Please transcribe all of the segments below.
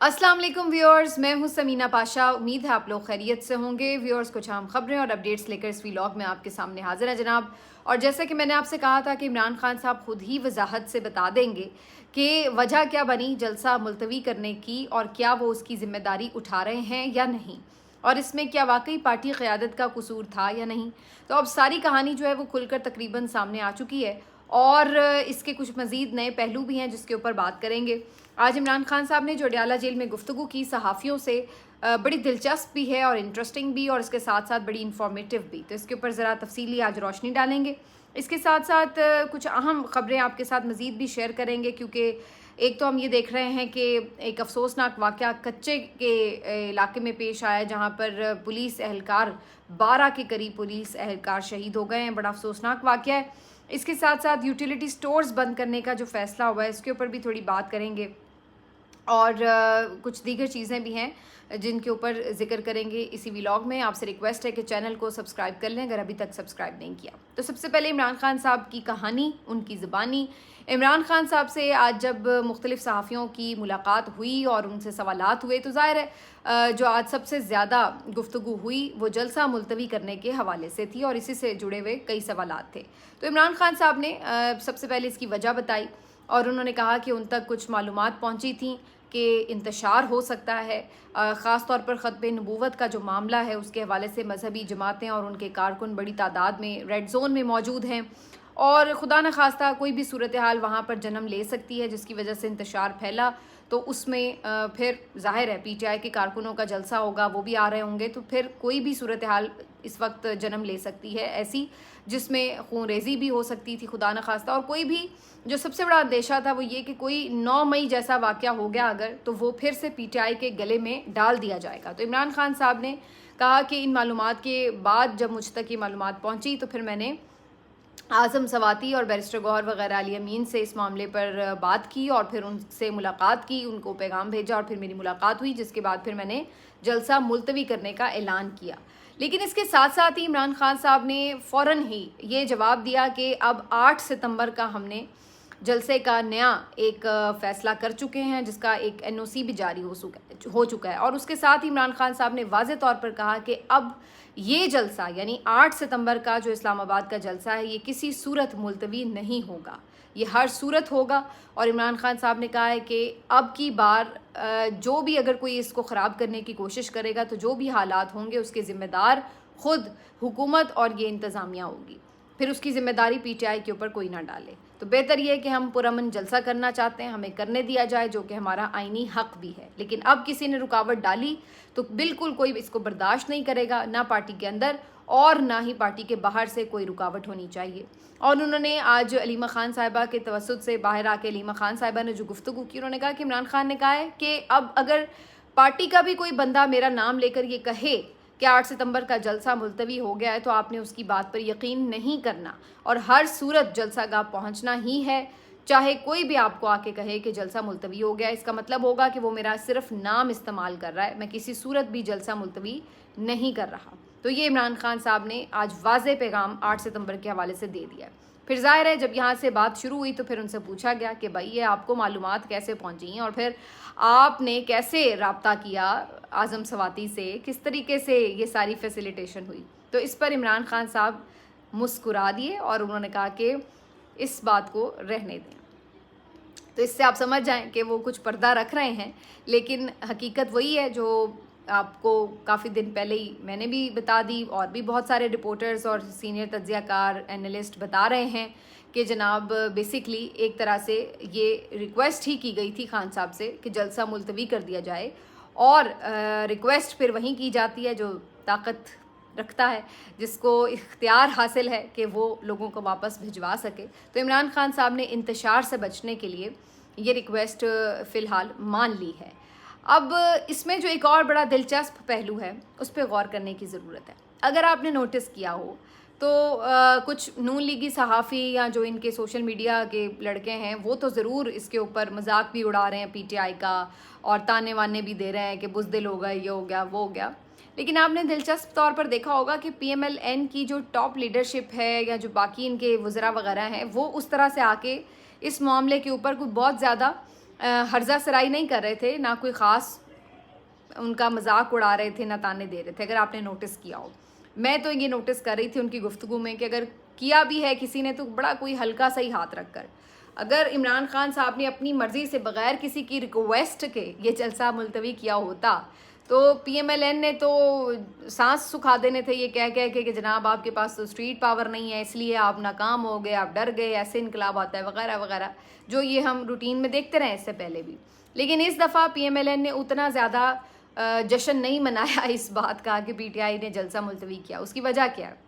अस्सलाम वालेकुम व्यूअर्स, मैं हूं समीना पाशा। उम्मीद है आप लोग खैरियत से होंगे। व्यूअर्स, कुछ अहम खबरें और अपडेट्स लेकर इस व्लॉग में आपके सामने हाजिर है जनाब। और जैसा कि मैंने आपसे कहा था कि इमरान खान साहब खुद ही वजाहत से बता देंगे कि वजह क्या बनी जलसा मुलतवी करने की और क्या वो उसकी जिम्मेदारी उठा रहे हैं या नहीं, और इसमें क्या वाकई पार्टी क़यादत का कसूर था या नहीं। तो अब सारी कहानी जो है वो खुलकर तकरीबन सामने आ चुकी है और इसके कुछ मज़ीद नए पहलू भी हैं जिसके ऊपर बात करेंगे। आज इमरान खान साहब ने जो अडयाला जेल में गुफ्तगू की सहाफ़ियों से, बड़ी दिलचस्प भी है और इंटरेस्टिंग भी, और इसके साथ साथ बड़ी इंफॉर्मेटिव भी। तो इसके ऊपर ज़रा तफसीली आज रोशनी डालेंगे। इसके साथ साथ कुछ अहम ख़बरें आपके साथ मज़ीद भी शेयर करेंगे, क्योंकि एक तो हम ये देख रहे हैं कि एक अफसोसनाक वाक़या कच्चे के इलाके में पेश आया, जहाँ पर पुलिस एहलकार 12 के करीब पुलिस एहलकार शहीद हो गए हैं। बड़ा अफसोसनाक वाक़या है। इसके साथ साथ यूटिलिटी स्टोर्स बंद करने का जो फ़ैसला हुआ है इसके ऊपर भी थोड़ी बात करेंगे, और कुछ दीगर चीज़ें भी हैं जिनके ऊपर ज़िक्र करेंगे इसी व्लॉग में। आपसे रिक्वेस्ट है कि चैनल को सब्सक्राइब कर लें अगर अभी तक सब्सक्राइब नहीं किया। तो सबसे पहले इमरान खान साहब की कहानी, उनकी ज़बानी। इमरान खान साहब से आज जब मुख्तलिफ़ सहाफ़ियों की मुलाकात हुई और उनसे सवालात हुए, तो ज़ाहिर है जो आज सबसे ज़्यादा गुफ्तगू हुई वो जलसा मुलतवी करने के हवाले से थी और इसी से जुड़े हुए कई सवालात थे। तो इमरान खान साहब ने सबसे पहले इसकी वजह बताई और उन्होंने कहा कि उन तक कुछ मालूमात पहुँची थी कि इंतशार हो सकता है, ख़ास तौर पर ख़त्म नबूवत का जो मामला है उसके हवाले से मजहबी जमातें और उनके कारकुन बड़ी तादाद में रेड जोन में मौजूद हैं और खुदा न खास्ता कोई भी सूरत हाल वहाँ पर जन्म ले सकती है जिसकी वजह से इंतशार फैला। तो उसमें फिर ज़ाहिर है PTI के कारकुनों का जलसा होगा, वो भी आ रहे होंगे, तो फिर कोई भी सूरत हाल इस वक्त जन्म ले सकती है ऐसी, जिसमें खून रेज़ी भी हो सकती थी खुदा न खास्ता। और कोई भी जो सबसे बड़ा अंदेशा था वो ये कि कोई 9 मई जैसा वाक़या हो गया अगर, तो वो फिर से PTI के गले में डाल दिया जाएगा। तो इमरान खान साहब ने कहा कि इन मालूमात के बाद जब मुझ तक ये मालूमात पहुँची तो फिर मैंने आज़म सवाती और बैरिस्टर गौहर वग़ैरह अली अमीन से इस मामले पर बात की और फिर उनसे मुलाकात की, उनको पैगाम भेजा और फिर मेरी मुलाकात हुई, जिसके बाद फिर मैंने जलसा मुलतवी करने का ऐलान किया। लेकिन इसके साथ साथ ही इमरान खान साहब ने फ़ौरन ही ये जवाब दिया कि अब 8 सितंबर का हमने जलसे का नया एक फ़ैसला कर चुके हैं, जिसका एक NOC भी जारी हो चुका है। और उसके साथ ही इमरान खान साहब ने वाज़े तौर पर कहा कि अब ये जलसा यानी 8 सितंबर का जो इस्लामाबाद का जलसा है ये किसी सूरत मुलतवी नहीं होगा, ये हर सूरत होगा। और इमरान खान साहब ने कहा है कि अब की बार जो भी अगर कोई इसको ख़राब करने की कोशिश करेगा तो जो भी हालात होंगे उसके ज़िम्मेदार ख़ुद हुकूमत और ये इंतज़ामिया होगी, फिर उसकी ज़िम्मेदारी PTI के ऊपर कोई ना डाले। तो बेहतर ये है कि हम पुरअमन जलसा करना चाहते हैं, हमें करने दिया जाए, जो कि हमारा आइनी हक़ भी है। लेकिन अब किसी ने रुकावट डाली तो बिल्कुल कोई इसको बर्दाश्त नहीं करेगा, ना पार्टी के अंदर और ना ही पार्टी के बाहर से कोई रुकावट होनी चाहिए। और उन्होंने आज अलीमा खान साहिबा के तवस्सुत से बाहर आके अलीमा खान साहिबा ने जो गुफ्तगू की, उन्होंने कहा कि इमरान खान ने कहा है कि अब अगर पार्टी का भी कोई बंदा मेरा नाम लेकर ये कहे कि 8 सितंबर का जलसा मुलतवी हो गया है तो आपने उसकी बात पर यकीन नहीं करना और हर सूरत जलसा गाह पहुंचना ही है, चाहे कोई भी आपको आके कहे कि जलसा मुलतवी हो गया। इसका मतलब होगा कि वो मेरा सिर्फ नाम इस्तेमाल कर रहा है, मैं किसी सूरत भी जलसा मुलतवी नहीं कर रहा। तो ये इमरान खान साहब ने आज वाज़े पैगाम 8 सितंबर के हवाले से दे दिया। फिर ज़ाहिर है जब यहाँ से बात शुरू हुई तो फिर उनसे पूछा गया कि भाई ये आपको मालूमात कैसे पहुँची हैं और फिर आपने कैसे रब्ता किया आज़म सवाती से, किस तरीके से ये सारी फैसिलिटेशन हुई। तो इस पर इमरान खान साहब मुस्कुरा दिए और उन्होंने कहा कि इस बात को रहने दें। तो इससे आप समझ जाएं कि वो कुछ पर्दा रख रहे हैं, लेकिन हकीकत वही है जो आपको काफ़ी दिन पहले ही मैंने भी बता दी और भी बहुत सारे रिपोर्टर्स और सीनियर तज्ज़ियाकार एनालिस्ट बता रहे हैं कि जनाब बेसिकली एक तरह से ये रिक्वेस्ट ही की गई थी खान साहब से कि जलसा मुलतवी कर दिया जाए, और रिक्वेस्ट फिर वहीं की जाती है जो ताकत रखता है, जिसको इख्तियार हासिल है कि वो लोगों को वापस भिजवा सके। तो इमरान खान साहब ने इंतशार से बचने के लिए ये रिक्वेस्ट फ़िलहाल मान ली है। अब इसमें जो एक और बड़ा दिलचस्प पहलू है उस पर गौर करने की ज़रूरत है। अगर आपने नोटिस किया हो तो कुछ नून लीगी सहाफ़ी या जो इनके सोशल मीडिया के लड़के हैं वो तो ज़रूर इसके ऊपर मजाक भी उड़ा रहे हैं PTI का, और ताने वाने भी दे रहे हैं कि बुज़दिल हो गए, ये हो गया, वो हो गया। लेकिन आपने दिलचस्प तौर पर देखा होगा कि PMLN की जो टॉप लीडरशिप है या जो बाकी इनके वज़रा वगैरह हैं वो उस तरह से आके इस मामले के ऊपर कुछ बहुत ज़्यादा हर्जा सराई नहीं कर रहे थे, ना कोई ख़ास उनका मजाक उड़ा रहे थे, ना ताने दे रहे थे, अगर आपने नोटिस किया हो। मैं तो ये नोटिस कर रही थी उनकी गुफ्तगू में कि अगर किया भी है किसी ने तो बड़ा कोई हल्का सा ही हाथ रख कर। अगर इमरान खान साहब ने अपनी मर्ज़ी से बग़ैर किसी की रिक्वेस्ट के ये जलसा मुलतवी किया होता तो PMLN ने तो सांस सुखा देने थे ये कह कह के कि जनाब आपके पास तो स्ट्रीट पावर नहीं है, इसलिए आप नाकाम हो गए, आप डर गए, ऐसे इनकलाब आता है वगैरह वगैरह, जो ये हम रूटीन में देखते रहे इससे पहले भी। लेकिन इस दफ़ा PMLN ने उतना ज़्यादा जश्न नहीं मनाया इस बात का कि PTI ने जलसा मुलतवी किया। उसकी वजह क्या है?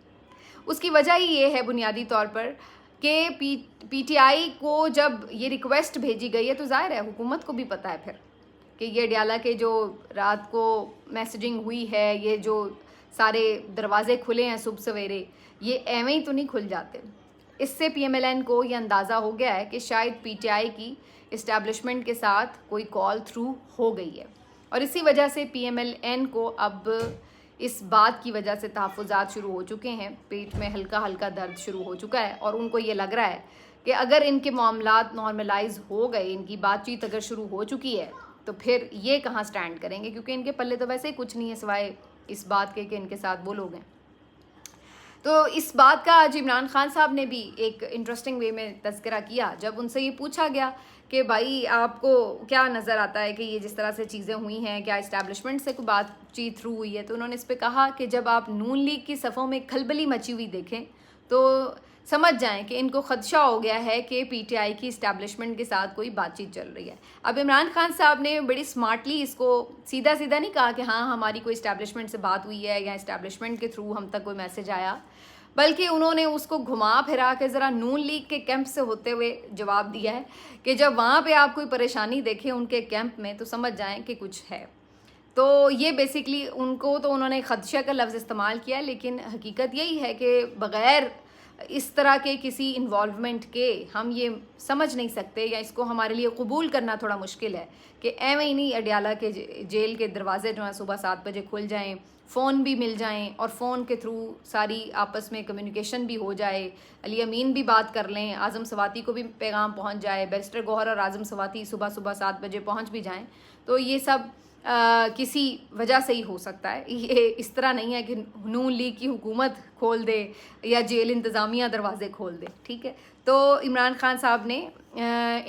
उसकी वजह ही ये है बुनियादी तौर पर कि PTI को जब ये रिक्वेस्ट भेजी गई है तो ज़ाहिर है हुकूमत को भी पता है फिर कि ये अडयाला के जो रात को मैसेजिंग हुई है, ये जो सारे दरवाजे खुले हैं सुबह सवेरे, ये एवं ही तो नहीं खुल जाते। इससे PMLN को ये अंदाज़ा हो गया है कि शायद PTI की इस्टेब्लिशमेंट के साथ कोई कॉल थ्रू हो गई है, और इसी वजह से PMLN को अब इस बात की वजह से तहफ़्फ़ुज़ात शुरू हो चुके हैं, पेट में हल्का हल्का दर्द शुरू हो चुका है, और उनको ये लग रहा है कि अगर इनके मामलात नॉर्मलाइज हो गए, इनकी बातचीत अगर शुरू हो चुकी है, तो फिर ये कहाँ स्टैंड करेंगे, क्योंकि इनके पल्ले तो वैसे ही कुछ नहीं है सिवाय इस बात के कि इनके साथ वो लोग हैं। तो इस बात का आज इमरान खान साहब ने भी एक इंटरेस्टिंग वे में तज़किरा किया जब उनसे ये पूछा गया कि भाई आपको क्या नज़र आता है कि ये जिस तरह से चीज़ें हुई हैं, क्या इस्टेब्लिशमेंट से कोई बातचीत थ्रू हुई है। तो उन्होंने इस पर कहा कि जब आप नून लीग की सफ़ों में खलबली मची हुई देखें तो समझ जाएं कि इनको खदशा हो गया है कि PTI की इस्टेब्लिशमेंट के साथ कोई बातचीत चल रही है। अब इमरान खान साहब ने बड़ी स्मार्टली इसको सीधा सीधा नहीं कहा कि हाँ हमारी कोई इस्टेब्लिशमेंट से बात हुई है या इस्टेब्लिशमेंट के थ्रू हम तक कोई मैसेज आया, बल्कि उन्होंने उसको घुमा फिरा के ज़रा नून लीग के कैंप से होते हुए जवाब दिया है कि जब वहाँ पे आप कोई परेशानी देखें उनके कैंप में तो समझ जाएं कि कुछ है। तो ये बेसिकली उनको तो उन्होंने खदशा का लफ्ज़ इस्तेमाल किया, लेकिन हकीकत यही है कि बग़ैर इस तरह के किसी इन्वॉल्वमेंट के हम ये समझ नहीं सकते, या इसको हमारे लिए कबूल करना थोड़ा मुश्किल है कि एवं ही नहीं अडयाला के जेल के दरवाजे जो हैं सुबह 7 बजे खुल जाएं, फ़ोन भी मिल जाएं और फ़ोन के थ्रू सारी आपस में कम्युनिकेशन भी हो जाए, अली अमीन भी बात कर लें, आज़म सवाती को भी पैगाम पहुंच जाए, बैरिस्टर गौहर और आज़म सवाती सुबह 7 बजे पहुंच भी जाएं। तो ये सब किसी वजह से ही हो सकता है, ये इस तरह नहीं है कि नून लीग की हुकूमत खोल दे या जेल इंतज़ामिया दरवाजे खोल दे। ठीक है, तो इमरान खान साहब ने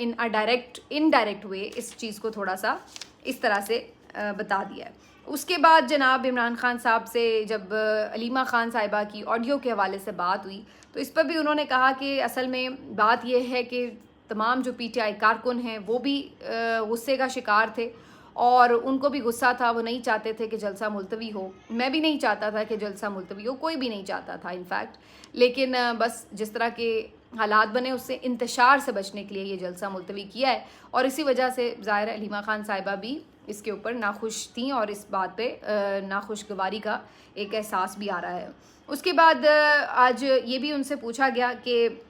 इनडायरेक्ट वे इस चीज़ को थोड़ा सा इस तरह से बता दिया है। उसके बाद जनाब इमरान खान साहब से जब अलीमा खान साहिबा की ऑडियो के हवाले से बात हुई तो इस पर भी उन्होंने कहा कि असल में बात यह है कि तमाम जो PTI कारकुन हैं वो भी गुस्से का शिकार थे और उनको भी गुस्सा था, वो नहीं चाहते थे कि जलसा मुलतवी हो। मैं भी नहीं चाहता था कि जलसा मुलतवी हो, कोई भी नहीं चाहता था इनफैक्ट, लेकिन बस जिस तरह के हालात बने उससे इंतशार से बचने के लिए ये जलसा मुलतवी किया है, और इसी वजह से ज़ाहिर अलीमा खान साहिबा भी इसके ऊपर नाखुश थी और इस बात पे नाखुशगवारी का एक एहसास भी आ रहा है। उसके बाद आज ये भी उनसे पूछा गया कि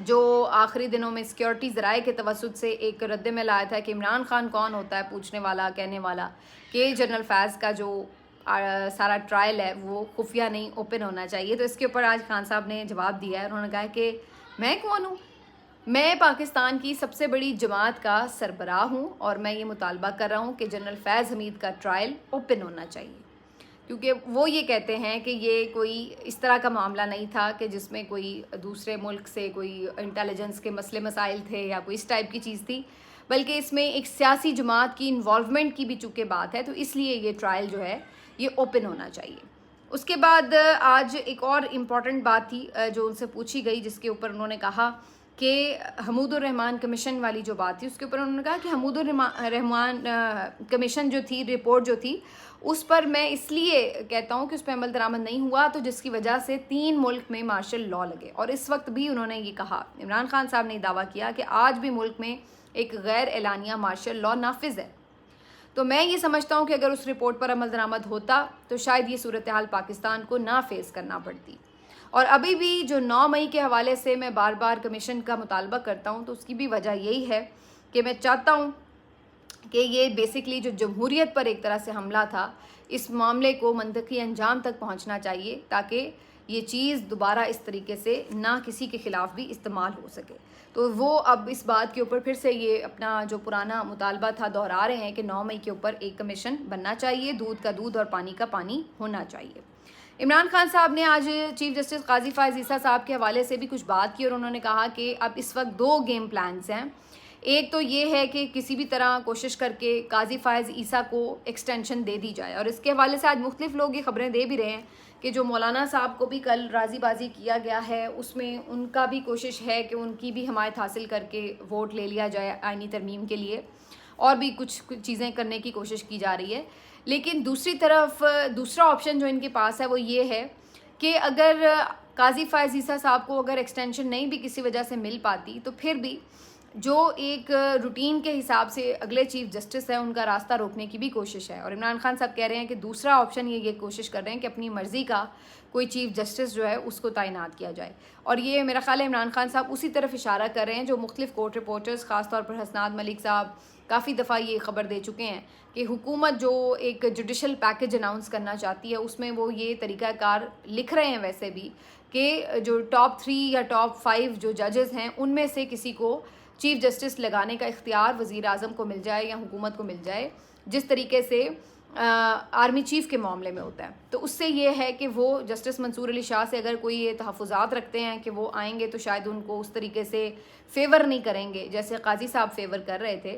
जो आखिरी दिनों में सिक्योरिटी ज़राए के तवस्सुत से एक रद्द-ए-अमल आया था कि इमरान खान कौन होता है पूछने वाला, कहने वाला, कि जनरल फैज़ का जो सारा ट्रायल है वो खुफिया नहीं ओपन होना चाहिए। तो इसके ऊपर आज खान साहब ने जवाब दिया है, उन्होंने कहा कि मैं कौन हूँ, मैं पाकिस्तान की सबसे बड़ी जमात का सरबराह हूँ और मैं ये मुतालबा कर रहा हूँ कि जनरल फैज़ हमीद का ट्रायल ओपन होना चाहिए, क्योंकि वो ये कहते हैं कि ये कोई इस तरह का मामला नहीं था कि जिसमें कोई दूसरे मुल्क से कोई इंटेलिजेंस के मसले मसाइल थे या कोई इस टाइप की चीज़ थी, बल्कि इसमें एक सियासी जमात की इन्वॉल्वमेंट की भी चूँकि बात है, तो इसलिए ये ट्रायल जो है ये ओपन होना चाहिए। उसके बाद आज एक और इम्पॉर्टेंट बात थी जो उनसे पूछी गई, जिसके ऊपर उन्होंने कहा कि हमूदुर रहमान कमीशन वाली जो बात थी उसके ऊपर उन्होंने कहा कि हमूदुर रहमान कमीशन जो थी, रिपोर्ट जो थी, उस पर मैं इसलिए कहता हूँ कि उस पर अमल दरामद नहीं हुआ तो जिसकी वजह से 3 मुल्क में मार्शल लॉ लगे। और इस वक्त भी उन्होंने ये कहा, इमरान खान साहब ने दावा किया कि आज भी मुल्क में एक गैर एलानिया मार्शल लॉ नाफिज है। तो मैं ये समझता हूँ कि अगर उस रिपोर्ट पर अमल दरामद होता तो शायद ये सूरत हाल पाकिस्तान को ना फेस करना पड़ती। और अभी भी जो 9 मई के हवाले से मैं बार बार कमीशन का मुतालबा करता हूँ, तो उसकी भी वजह यही है कि मैं चाहता हूँ कि ये बेसिकली जो जमहूरियत पर एक तरह से हमला था, इस मामले को मंतकी अंजाम तक पहुँचना चाहिए ताकि ये चीज़ दोबारा इस तरीके से ना किसी के ख़िलाफ़ भी इस्तेमाल हो सके। तो वो अब इस बात के ऊपर फिर से ये अपना जो पुराना मुतालबा था दोहरा रहे हैं कि 9 मई के ऊपर एक कमीशन बनना चाहिए, दूध का दूध और पानी का पानी होना चाहिए। इमरान खान साहब ने आज चीफ जस्टिस काजी फ़ाइज़ ईसा साहब के हवाले से भी कुछ बात की और उन्होंने कहा कि अब इस वक्त 2 गेम प्लान्स हैं। एक तो ये है कि किसी भी तरह कोशिश करके काजी फ़ाइज़ ईसा को एक्सटेंशन दे दी जाए, और इसके हवाले से आज मुख्तलिफ लोग ये ख़बरें दे भी रहे हैं कि जो मौलाना साहब को भी कल राज़ीबाजी किया गया है, उसमें उनका भी कोशिश है कि उनकी भी हमायत हासिल करके वोट ले लिया जाए आइनी तरमीम के लिए, और भी कुछ चीज़ें करने की कोशिश की जा रही है। लेकिन दूसरी तरफ दूसरा ऑप्शन जो इनके पास है वो ये है कि अगर काजी फ़ाइज़ ईसा साहब को अगर एक्सटेंशन नहीं भी किसी वजह से मिल पाती, तो फिर भी जो एक रूटीन के हिसाब से अगले चीफ जस्टिस है उनका रास्ता रोकने की भी कोशिश है। और इमरान खान साहब कह रहे हैं कि दूसरा ऑप्शन ये कोशिश कर रहे हैं कि अपनी मर्ज़ी का कोई चीफ जस्टिस जो है उसको तैनात किया जाए। और ये मेरा ख्याल है इमरान खान साहब उसी तरफ इशारा कर रहे हैं जो मुख्तलिफ कोर्ट रिपोर्टर्स, ख़ासतौर पर हसनात मलिक साहब काफ़ी दफ़ा ये ख़बर दे चुके हैं कि हुकूमत जो एक जुडिशल पैकेज अनाउंस करना चाहती है उसमें वो ये तरीक़ाकार लिख रहे हैं वैसे भी कि जो टॉप 3 या टॉप 5 जो जजेस हैं उनमें से किसी को चीफ जस्टिस लगाने का इख्तियार वज़ीर आज़म को मिल जाए या हुकूमत को मिल जाए, जिस तरीके से आर्मी चीफ़ के मामले में होता है। तो उससे ये है कि वो जस्टिस मंसूर अली शाह से अगर कोई ये तहफ़्फ़ुज़ात रखते हैं कि वो आएंगे तो शायद उनको उस तरीके से फ़ेवर नहीं करेंगे जैसे काजी साहब फ़ेवर कर रहे थे,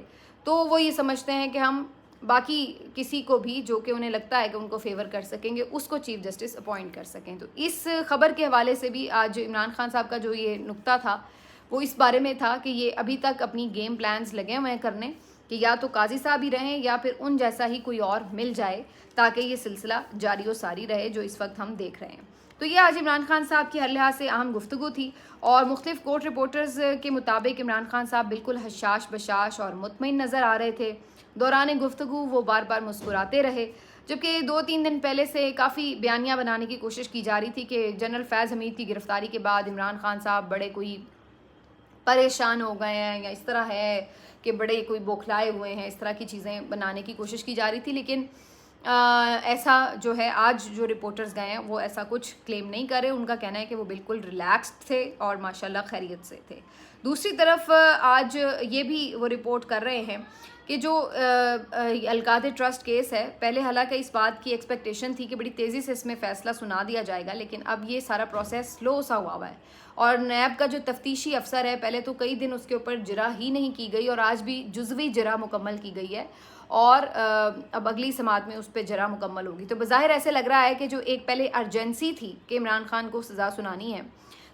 तो वो ये समझते हैं कि हम बाकी किसी को भी जो कि उन्हें लगता है कि उनको फ़ेवर कर सकेंगे उसको चीफ जस्टिस अपॉइंट कर सकें। तो इस खबर के हवाले से भी आज इमरान खान साहब का जो ये नुक्ता था वो इस बारे में था कि ये अभी तक अपनी गेम प्लान्स लगे हुए हैं करने कि या तो काजी साहब ही रहें या फिर उन जैसा ही कोई और मिल जाए, ताकि ये सिलसिला जारी व सारी रहे जो इस वक्त हम देख रहे हैं। तो ये आज इमरान खान साहब की हर लिहाज से अहम गुफ्तगू थी, और मुख्तलिफ कोर्ट रिपोर्टर्स के मुताबिक इमरान खान साहब बिल्कुल हशाश बशाश और मुतमईन नज़र आ रहे थे। दौरान गुफ्तगू वो बार बार मुस्कुराते रहे, जबकि 2-3 दिन पहले से काफ़ी बयानियाँ बनाने की कोशिश की जा रही थी कि जनरल फैज़ हमीद की गिरफ्तारी के बाद इमरान खान साहब बड़े कोई परेशान हो गए हैं या इस तरह है कि बड़े कोई बौखलाए हुए हैं, इस तरह की चीज़ें बनाने की कोशिश की जा रही थी। लेकिन ऐसा जो है आज जो रिपोर्टर्स गए हैं वो ऐसा कुछ क्लेम नहीं कर रहे। उनका कहना है कि वो बिल्कुल रिलैक्स्ड थे और माशाल्लाह खैरियत से थे। दूसरी तरफ आज ये भी वो रिपोर्ट कर रहे हैं कि जो अलकादे ट्रस्ट केस है, पहले हालांकि इस बात की एक्सपेक्टेशन थी कि बड़ी तेज़ी से इसमें फ़ैसला सुना दिया जाएगा, लेकिन अब ये सारा प्रोसेस स्लो सा हुआ है। और नैब का जो तफ्तीशी अफसर है, पहले तो कई दिन उसके ऊपर जरा ही नहीं की गई और आज भी जुज़वी जरा मुकम्मल की गई है, और अब अगली समात में उस पर जरा मुकम्मल होगी। तो बज़ाहिर ऐसे लग रहा है कि जो एक पहले अर्जेंसी थी कि इमरान खान को सज़ा सुनानी है,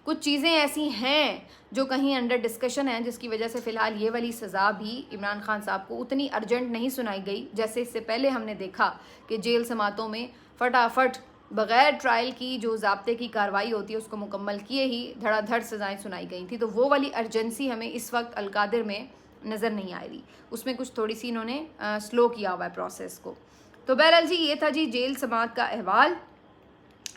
कुछ चीज़ें ऐसी हैं जो कहीं अंडर डिस्कशन हैं, जिसकी वजह से फ़िलहाल ये वाली सज़ा भी इमरान खान साहब को उतनी अर्जेंट नहीं सुनाई गई जैसे इससे पहले हमने देखा कि जेल समातों में फटाफट बग़ैर ट्रायल की जो ज़ाब्ते की कार्रवाई होती है उसको मुकम्मल किए ही धड़ाधड़ सज़ाएँ सुनाई गई थी। तो वो वाली अर्जेंसी हमें इस वक्त अलकादिर में नज़र नहीं आ रही, उसमें कुछ थोड़ी सी इन्होंने स्लो किया हुआ है प्रोसेस को। तो बहरहाल जी ये था जी जेल समात का अहवाल।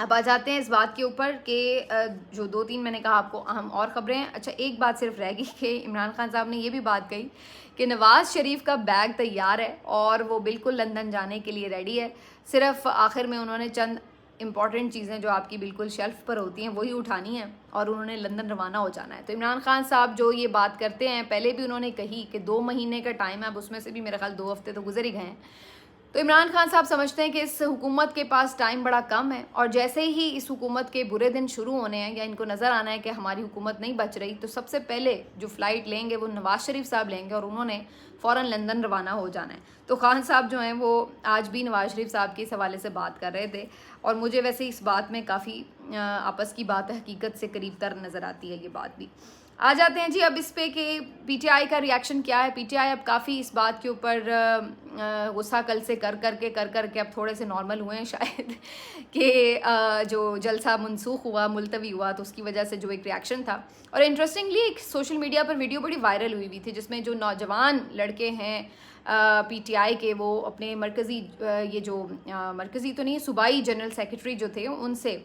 अब आ जाते हैं इस बात के ऊपर कि जो 2-3 मैंने कहा आपको अहम और ख़बरें हैं। अच्छा, एक बात सिर्फ रह गई कि इमरान खान साहब ने ये भी बात कही कि नवाज़ शरीफ का बैग तैयार है और वो बिल्कुल लंदन जाने के लिए रेडी है। सिर्फ आखिर में उन्होंने चंद इंपॉर्टेंट चीज़ें जो आपकी बिल्कुल शेल्फ पर होती हैं वही उठानी है और उन्होंने लंदन रवाना हो जाना है। तो इमरान खान साहब जो ये बात करते हैं, पहले भी उन्होंने कही कि 2 महीने का टाइम है, अब उसमें से भी मेरा ख्याल 2 हफ्ते तो गुजर ही गए हैं। तो इमरान खान साहब समझते हैं कि इस हुकूमत के पास टाइम बड़ा कम है, और जैसे ही इस हुकूमत के बुरे दिन शुरू होने हैं या इनको नज़र आना है कि हमारी हुकूमत नहीं बच रही, तो सबसे पहले जो फ़्लाइट लेंगे वो नवाज़ शरीफ साहब लेंगे और उन्होंने फ़ौरन लंदन रवाना हो जाना है। तो खान साहब जो हैं वो आज भी नवाज़ शरीफ साहब के इस हवाले से बात कर रहे थे, और मुझे वैसे इस बात में काफ़ी आपस की बात हकीकत से करीब तर नज़र आती है ये बात भी। आ जाते हैं जी अब इस पे कि पीटीआई का रिएक्शन क्या है। पीटीआई अब काफ़ी इस बात के ऊपर गुस्सा कल से कर करके अब थोड़े से नॉर्मल हुए हैं शायद कि जो जलसा मनसूख हुआ, मुलतवी हुआ, तो उसकी वजह से जो एक रिएक्शन था। और इंटरेस्टिंगली एक सोशल मीडिया पर वीडियो बड़ी वायरल हुई थी जिसमें जो नौजवान लड़के हैं पीटीआई के, वो अपने मरकज़ी ये जो मरकज़ी तो नहीं, सूबाई जनरल सेक्रेटरी जो थे उनसे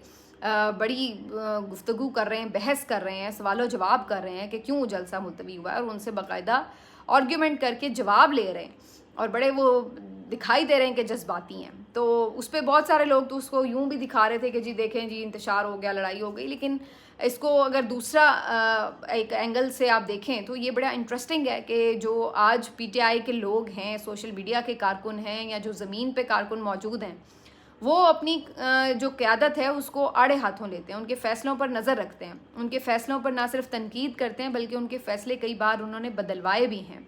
बड़ी गुफ्तगू कर रहे हैं, बहस कर रहे हैं, सवालों जवाब कर रहे हैं कि क्यों जलसा मुलतवी हुआ है, और उनसे बाकायदा आर्ग्यूमेंट करके जवाब ले रहे हैं और बड़े वो दिखाई दे रहे हैं कि जज्बाती हैं। तो उस पर बहुत सारे लोग तो उसको यूं भी दिखा रहे थे कि जी देखें जी इंतशार हो गया, लड़ाई हो गई। लेकिन इसको अगर दूसरा एक एंगल से आप देखें तो ये बड़ा इंटरेस्टिंग है कि जो आज पीटीआई के लोग हैं, सोशल मीडिया के कारकुन हैं या जो ज़मीन पे कारकुन मौजूद हैं, वो अपनी जो क़यादत है उसको आड़े हाथों लेते हैं, उनके फ़ैसलों पर नज़र रखते हैं, उनके फ़ैसलों पर ना सिर्फ तनकीद करते हैं बल्कि उनके फ़ैसले कई बार उन्होंने बदलवाए भी हैं।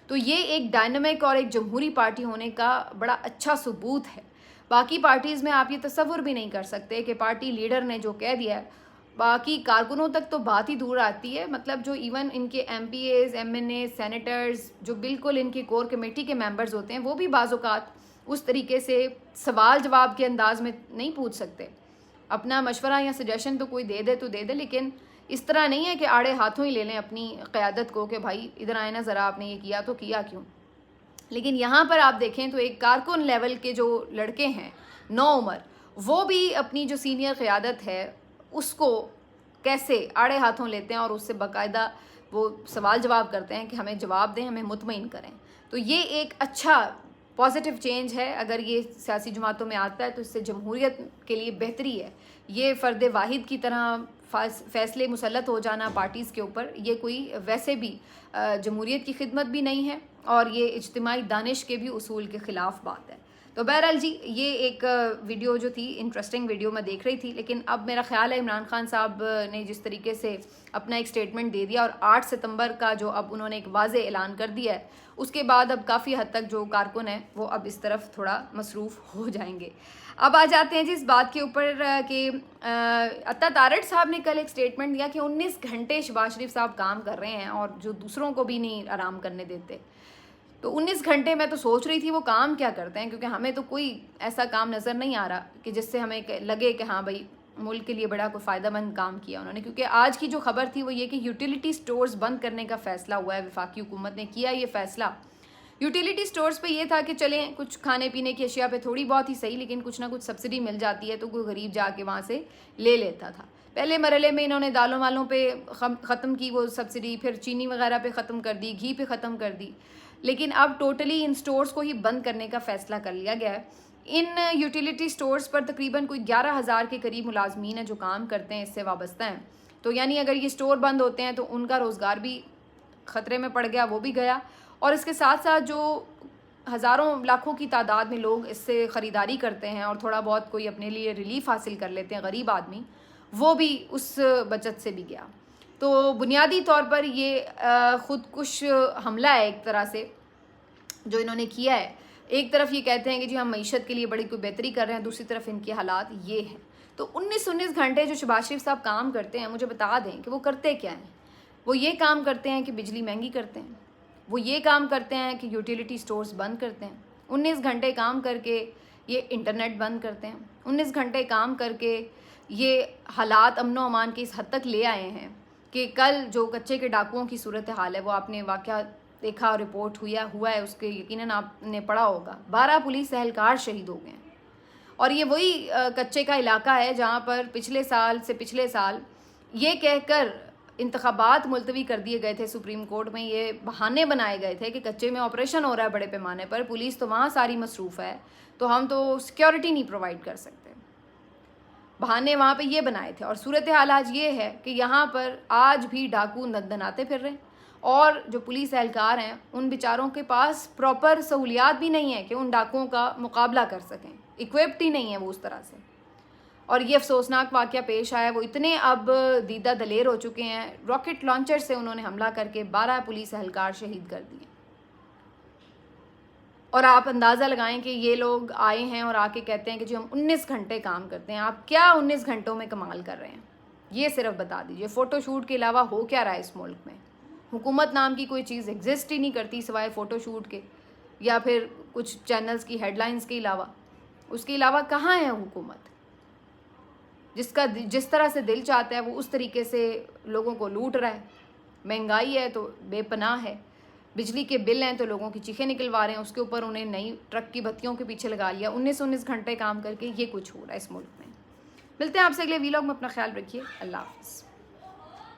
तो ये एक डायनामिक और एक जमहूरी पार्टी होने का बड़ा अच्छा सबूत है। बाकी पार्टीज़ में आप ये तसव्वुर भी नहीं कर सकते कि पार्टी लीडर ने जो कह दिया है, बाकी कारकुनों तक तो बात ही दूर आती है। मतलब जो इवन इनके MPAs, MNA, सेनेटर्स जो बिल्कुल इनकी कोर कमेटी के मेंबर्स होते हैं, वो भी बाज़-औक़ात उस तरीके से सवाल जवाब के अंदाज में नहीं पूछ सकते। अपना मशवरा या सजेशन तो कोई दे दे तो दे दे, लेकिन इस तरह नहीं है कि आड़े हाथों ही ले लें अपनी क़यादत को कि भाई इधर आए ना ज़रा, आपने ये किया तो किया क्यों। लेकिन यहाँ पर आप देखें तो एक कारकुन लेवल के जो लड़के हैं, नौउमर, वो भी अपनी जो सीनियर क़यादत है उसको कैसे आड़े हाथों लेते हैं और उससे बाकायदा वो सवाल जवाब करते हैं कि हमें जवाब दें, हमें मुतमईन करें। तो ये एक अच्छा पॉजिटिव चेंज है। अगर ये सियासी जमातों में आता है तो इससे जमहूरियत के लिए बेहतरी है। ये फ़र्द वाहिद की तरह फ़ैसले मुसल्लत हो जाना पार्टीज़ के ऊपर, ये कोई वैसे भी जमहूरियत की खिदमत भी नहीं है और ये इज्तिमाई दानिश के भी उसूल के ख़िलाफ़ बात है। तो बहरहाल जी, ये एक वीडियो जो थी, इंटरेस्टिंग वीडियो मैं देख रही थी। लेकिन अब मेरा ख्याल है इमरान खान साहब ने जिस तरीके से अपना एक स्टेटमेंट दे दिया और 8 सितंबर का जो अब उन्होंने एक वाज़े ऐलान कर दिया है, उसके बाद अब काफ़ी हद तक जो कारकुन है वो अब इस तरफ थोड़ा मसरूफ़ हो जाएंगे। अब आ जाते हैं जी इस बात के ऊपर कि अत्ता तारड़ साहब ने कल एक स्टेटमेंट दिया कि 19 घंटे शहबाज शरीफ साहब काम कर रहे हैं और जो दूसरों को भी नहीं आराम करने देते। तो 19 घंटे मैं तो सोच रही थी वो काम क्या करते हैं, क्योंकि हमें तो कोई ऐसा काम नज़र नहीं आ रहा कि जिससे हमें लगे कि हाँ भाई मुल्क के लिए बड़ा कोई फ़ायदेमंद काम किया उन्होंने। क्योंकि आज की जो खबर थी वो ये कि यूटिलिटी स्टोर्स बंद करने का फ़ैसला हुआ है, वफाकी हुकूमत ने किया ये फ़ैसला। यूटिलिटी स्टोर्स पे ये था कि चलें कुछ खाने पीने की अशिया पे थोड़ी बहुत ही सही, लेकिन कुछ ना कुछ सब्सिडी मिल जाती है तो कोई गरीब जाके वहाँ से ले लेता था। पहले मरहले में इन्होंने दालों वालों पे ख़त्म की वो सब्सिडी, फिर चीनी वगैरह पे ख़त्म कर दी, घी पे ख़त्म कर दी, लेकिन अब टोटली इन स्टोर्स को ही बंद करने का फ़ैसला कर लिया गया है। इन यूटिलिटी स्टोर्स पर तकरीबन कोई 11,000 के करीब मुलाजमीन हैं जो काम करते हैं, इससे वाबस्ता हैं। तो यानी अगर ये स्टोर बंद होते हैं तो उनका रोज़गार भी ख़तरे में पड़ गया, वो भी गया। और इसके साथ साथ जो हज़ारों लाखों की तादाद में लोग इससे ख़रीदारी करते हैं और थोड़ा बहुत कोई अपने लिए रिलीफ हासिल कर लेते हैं, गरीब आदमी, वो भी उस बचत से भी गया। तो बुनियादी तौर पर ये ख़ुदकुश हमला है एक तरह से जो इन्होंने किया है। एक तरफ ये कहते हैं कि जी हम मईशत के लिए बड़ी कोई बेहतरी कर रहे हैं, दूसरी तरफ इनके हालात ये हैं। तो 19 घंटे जो शहबाज शरीफ साहब काम करते हैं, मुझे बता दें कि वो करते क्या हैं। वो ये काम करते हैं कि बिजली महंगी करते हैं, वो ये काम करते हैं कि यूटिलिटी स्टोर्स बंद करते हैं, 19 घंटे काम करके ये इंटरनेट बंद करते हैं, 19 घंटे काम करके ये हालात अमनो अमान के इस हद तक ले आए हैं कि कल जो कच्चे के डाकुओं की सूरत हाल है, वो आपने वाक़या देखा और रिपोर्ट हुआ है, उसके यकीनन आपने पढ़ा होगा। 12 पुलिस एहलकार शहीद हो गए हैं और ये वही कच्चे का इलाका है जहाँ पर पिछले साल ये कहकर इंतखाबात मुलतवी कर दिए गए थे सुप्रीम कोर्ट में। ये बहाने बनाए गए थे कि कच्चे में ऑपरेशन हो रहा है बड़े पैमाने पर, पुलिस तो वहाँ सारी मसरूफ़ है, तो हम तो सिक्योरिटी नहीं प्रोवाइड कर सकते। बहाने वहाँ पे ये बनाए थे और सूरत हाल आज ये है कि यहाँ पर आज भी डाकू दनाते फिर रहे हैं और जो पुलिस एहलकार हैं उन बेचारों के पास प्रॉपर सहूलियात भी नहीं है कि उन डाकुओं का मुकाबला कर सकें, इक्विप्ड ही नहीं है वो उस तरह से। और ये अफसोसनाक वाक़या पेश आया। वो इतने अब दीदा दलेर हो चुके हैं, रॉकेट लॉन्चर से उन्होंने हमला करके 12 पुलिस एहलकार शहीद कर दिए। और आप अंदाज़ा लगाएं कि ये लोग आए हैं और आके कहते हैं कि जी हम 19 घंटे काम करते हैं। आप क्या 19 घंटों में कमाल कर रहे हैं, ये सिर्फ बता दीजिए। फ़ोटोशूट के अलावा हो क्या रहा है इस मुल्क में? हुकूमत नाम की कोई चीज़ एग्जिस्ट ही नहीं करती सिवाय फ़ोटोशूट के, या फिर कुछ चैनल्स की हेडलाइंस के अलावा। उसके अलावा कहाँ है हुकूमत? जिसका जिस तरह से दिल चाहता है वो उस तरीके से लोगों को लूट रहा है। महंगाई है तो बेपनाह है, बिजली के बिल हैं तो लोगों की चीखें निकलवा रहे हैं, उसके ऊपर उन्हें नई ट्रक की बत्तियों के पीछे लगा लिया। 19 घंटे काम करके ये कुछ हो रहा है इस मुल्क में। मिलते हैं आपसे अगले वीलॉग में, अपना ख्याल रखिए, अल्लाह हाफ़िज़।